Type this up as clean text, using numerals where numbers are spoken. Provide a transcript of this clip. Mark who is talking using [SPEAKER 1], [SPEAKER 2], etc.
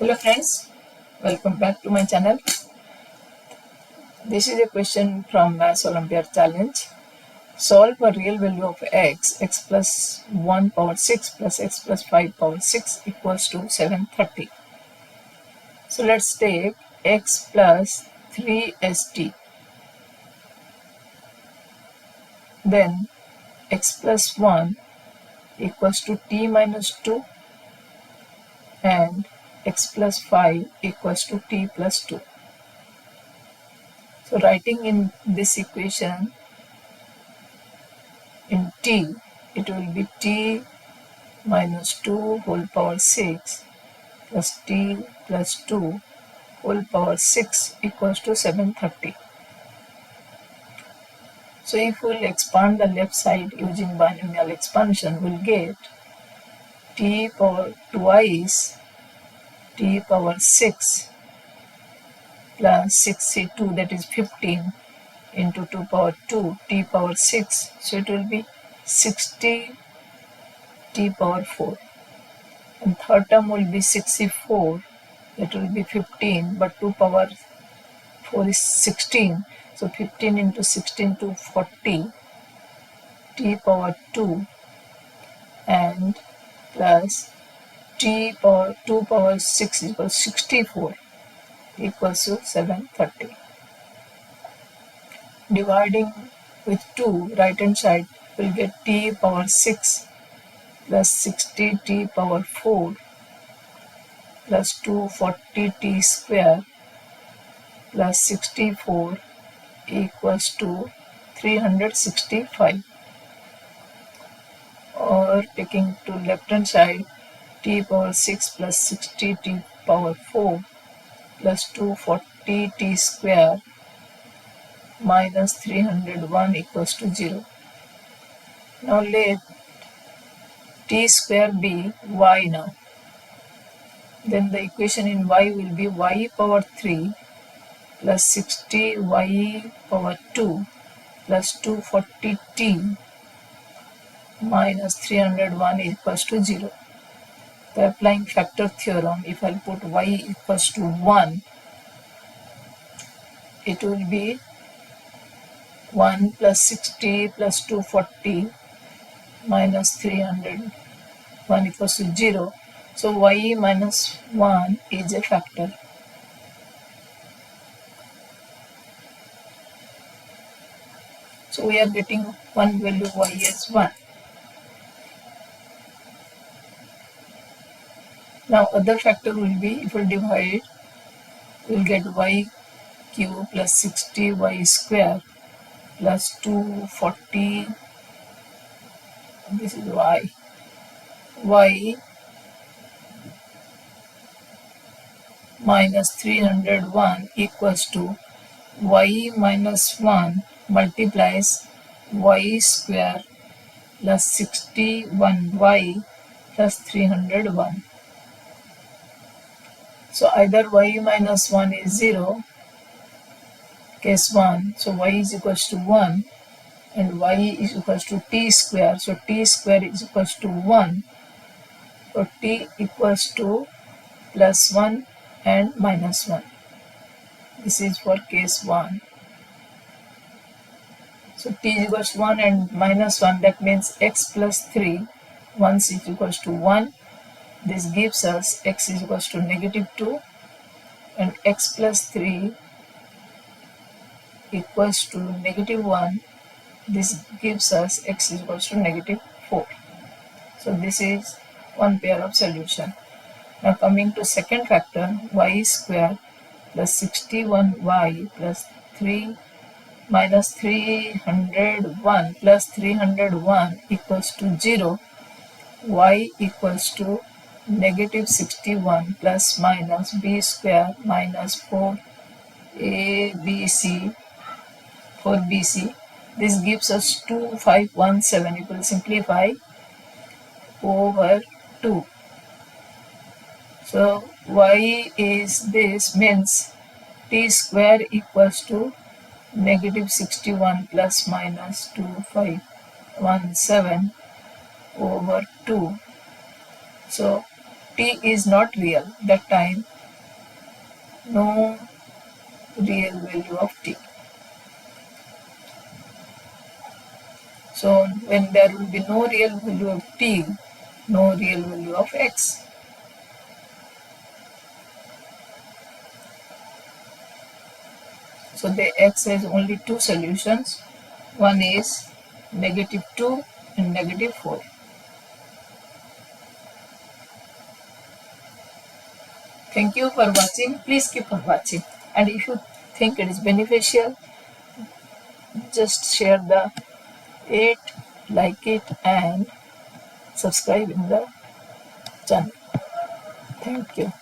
[SPEAKER 1] Hello friends, welcome back to my channel. This is a question from Maths Olympiad challenge. Solve a real value of x plus 1 power 6 plus x plus 5 power 6 equals to 730. So let's take x plus 3st, then x plus 1 equals to t minus 2 and x plus 5 equals to t plus 2. So writing in this equation in t, it will be t minus 2 whole power 6 plus t plus 2 whole power 6 equals to 730. So if we'll expand the left side using binomial expansion, we'll get t power twice t power 6 plus 62, that is 15, into 2 power 2 t power 6. So it will be 60 t power 4. And third term will be 64. That will be 15, but 2 power 4 is 16. So 15 into 16 to 40 t power 2 and plus t power 2 power 6 equals 64 equals to 730. Dividing with 2, right hand side will get t power 6 plus 60 t power 4 plus 240 t square plus 64 equals to 365. Or taking to left hand side, t power 6 plus 60 t power 4 plus 240 t square minus 301 equals to 0. Now let t square be y now. Then the equation in y will be y power 3 plus 60 y power 2 plus 240t minus 301 equals to 0. By applying factor theorem, if I put y equals to 1, it will be 1 plus 60 plus 240 minus 301 equals to 0. So y minus 1 is a factor. So we are getting one value y as 1. Now other factor will be, if we divide, we will get y cube plus 60y square plus 240, this is y minus 301 equals to y minus 1 multiplies y square plus 61y plus 301. So either y minus 1 is 0, case 1, so y is equals to 1 and y is equals to t square, so t square is equals to 1, so t equals to plus 1 and minus 1. This is for case 1. So t is equals to 1 and minus 1, that means x plus 3 once is equals to 1. This gives us x is equals to negative 2 and x plus 3 equals to negative 1. This gives us x is equals to negative 4. So this is one pair of solution. Now coming to second factor, y square plus 61y plus 3 minus 301 plus 301 equals to 0. Y equals to negative 61 plus minus b square minus 4abc 4bc. This gives us 2517. You will simplify over 2. So y is this, means t square equals to negative 61 plus minus 2517 over 2. So t t is not real, that time no real value of t. So when there will be no real value of t, no real value of x. So the x has only two solutions. One is -2 and -4. Thank you for watching. Please keep on watching. And if you think it is beneficial, just share it, like it, and subscribe in the channel. Thank you.